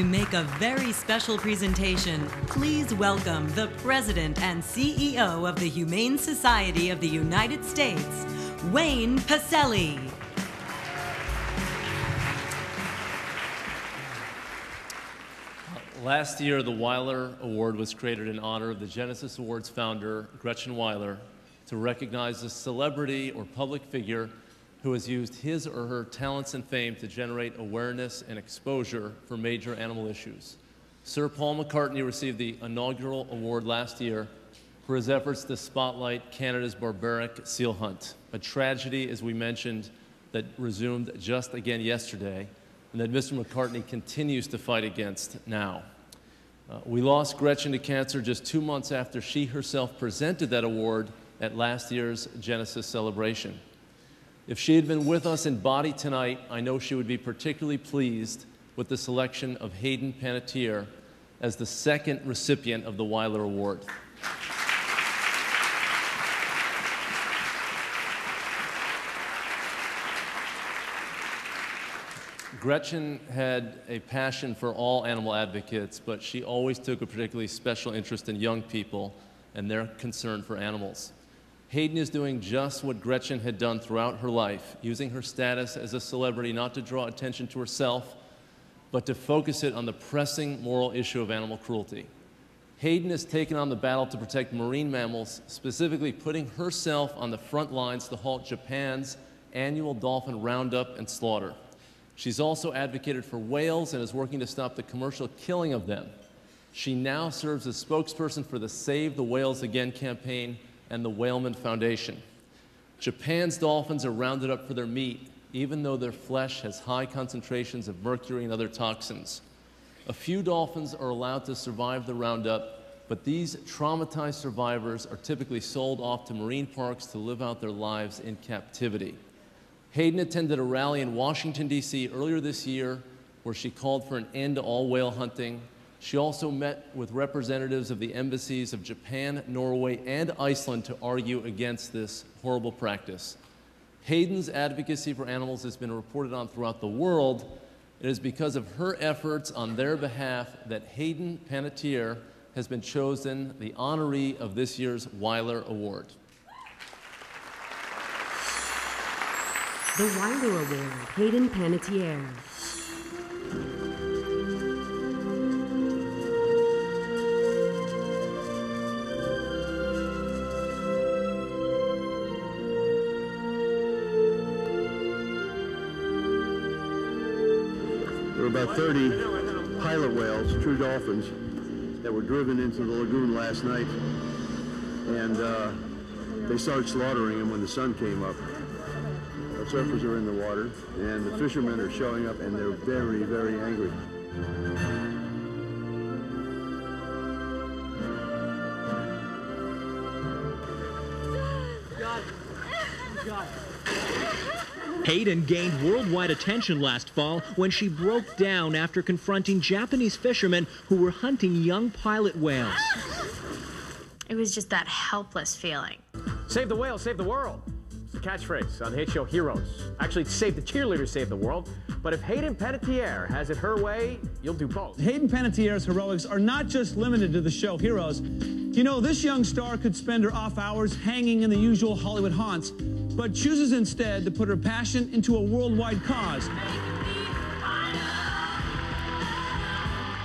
To make a very special presentation, please welcome the President and CEO of the Humane Society of the United States, Whaleman Panettiere. Last year, the Weiler Award was created in honor of the Genesis Awards founder, Gretchen Weiler, to recognize a celebrity or public figure who has used his or her talents and fame to generate awareness and exposure for major animal issues. Sir Paul McCartney received the inaugural award last year for his efforts to spotlight Canada's barbaric seal hunt, a tragedy, as we mentioned, that resumed just again yesterday, and that Mr. McCartney continues to fight against now. We lost Gretchen to cancer just 2 months after she herself presented that award at last year's Genesis celebration. If she had been with us in body tonight, I know she would be particularly pleased with the selection of Hayden Panettiere as the second recipient of the Weiler Award. Gretchen had a passion for all animal advocates, but she always took a particularly special interest in young people and their concern for animals. Hayden is doing just what Gretchen had done throughout her life, using her status as a celebrity not to draw attention to herself, but to focus it on the pressing moral issue of animal cruelty. Hayden has taken on the battle to protect marine mammals, specifically putting herself on the front lines to halt Japan's annual dolphin roundup and slaughter. She's also advocated for whales and is working to stop the commercial killing of them. She now serves as spokesperson for the Save the Whales Again campaign and the Whaleman Foundation. Japan's dolphins are rounded up for their meat, even though their flesh has high concentrations of mercury and other toxins. A few dolphins are allowed to survive the roundup, but these traumatized survivors are typically sold off to marine parks to live out their lives in captivity. Hayden attended a rally in Washington, D.C. earlier this year where she called for an end to all whale hunting. She also met with representatives of the embassies of Japan, Norway, and Iceland to argue against this horrible practice. Hayden's advocacy for animals has been reported on throughout the world. It is because of her efforts on their behalf that Hayden Panettiere has been chosen the honoree of this year's Weiler Award. The Weiler Award, Hayden Panettiere. There were about 30 pilot whales, true dolphins, that were driven into the lagoon last night, and they started slaughtering them when the sun came up. The surfers are in the water, and the fishermen are showing up, and they're very, very angry. Hayden gained worldwide attention last fall when she broke down after confronting Japanese fishermen who were hunting young pilot whales. It was just that helpless feeling. Save the whales, save the world. It's the catchphrase on the hit show Heroes. Actually, it's save the cheerleaders, save the world. But if Hayden Panettiere has it her way, you'll do both. Hayden Panettiere's heroics are not just limited to the show Heroes. You know, this young star could spend her off hours hanging in the usual Hollywood haunts, but chooses instead to put her passion into a worldwide cause. But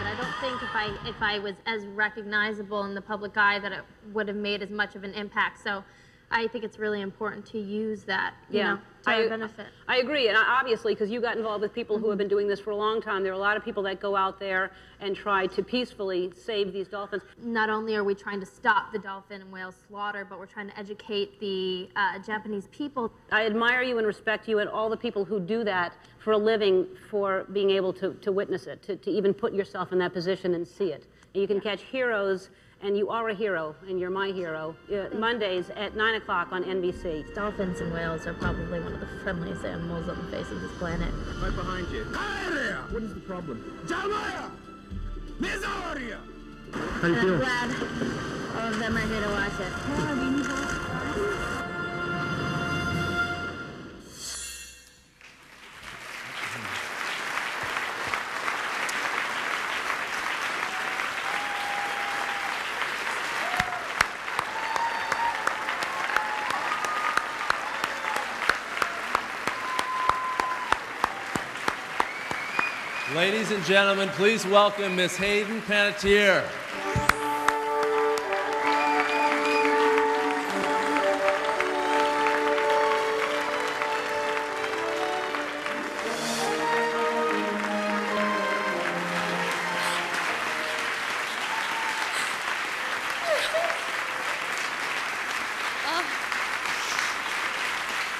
I don't think if I was as recognizable in the public eye that it would have made as much of an impact. So I think it's really important to use that, you know, to our benefit. I agree, and obviously, because you got involved with people who have been doing this for a long time, there are a lot of people that go out there and try to peacefully save these dolphins. Not only are we trying to stop the dolphin and whale slaughter, but we're trying to educate the Japanese people. I admire you and respect you and all the people who do that for a living, for being able to witness it, to even put yourself in that position and see it. And you can catch Heroes, and you are a hero, and you're my hero, Mondays at 9 o'clock on NBC. Dolphins and whales are probably one of the friendliest animals on the face of this planet. Right behind you. What is the problem? I'm How do you feel? glad all of them are here to watch it. Ladies and gentlemen, please welcome Miss Hayden Panettiere.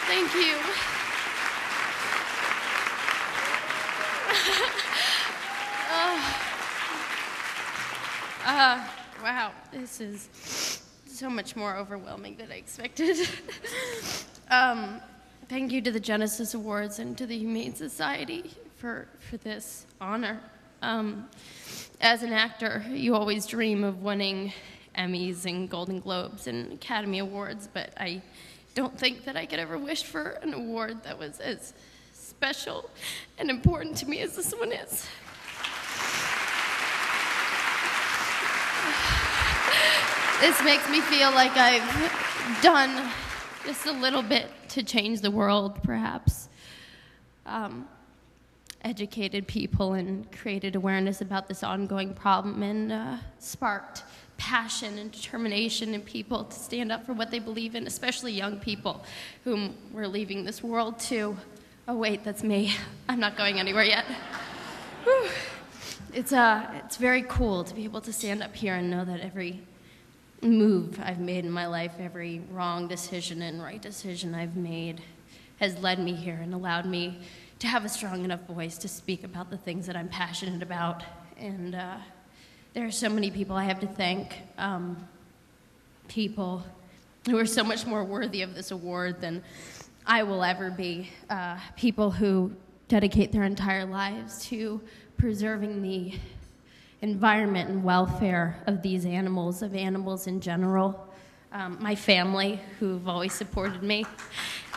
Thank you. Wow, this is so much more overwhelming than I expected. Thank you to the Genesis Awards and to the Humane Society for this honor. As an actor, you always dream of winning Emmys and Golden Globes and Academy Awards, but I don't think that I could ever wish for an award that was as special and important to me as this one is. This makes me feel like I've done just a little bit to change the world, perhaps. Educated people and created awareness about this ongoing problem and sparked passion and determination in people to stand up for what they believe in, especially young people whom we're leaving this world to. Oh wait, that's me. I'm not going anywhere yet. Whew. It's very cool to be able to stand up here and know that every move I've made in my life, every wrong decision and right decision I've made has led me here and allowed me to have a strong enough voice to speak about the things that I'm passionate about. And there are so many people I have to thank, people who are so much more worthy of this award than I will ever be, people who dedicate their entire lives to preserving the environment and welfare of these animals, of animals in general. My family, who've always supported me,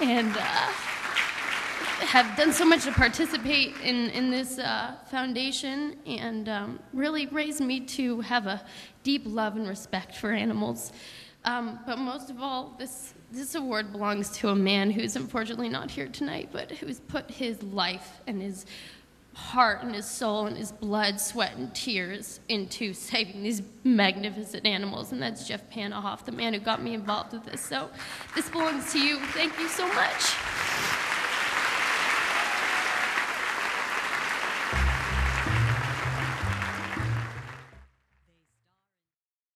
and have done so much to participate in this foundation, and really raised me to have a deep love and respect for animals. But most of all, this award belongs to a man who's unfortunately not here tonight, but who's put his life and his heart and his soul and his blood, sweat, and tears into saving these magnificent animals, and that's Jeff Panettiere, the man who got me involved with this. So this belongs to you. Thank you so much.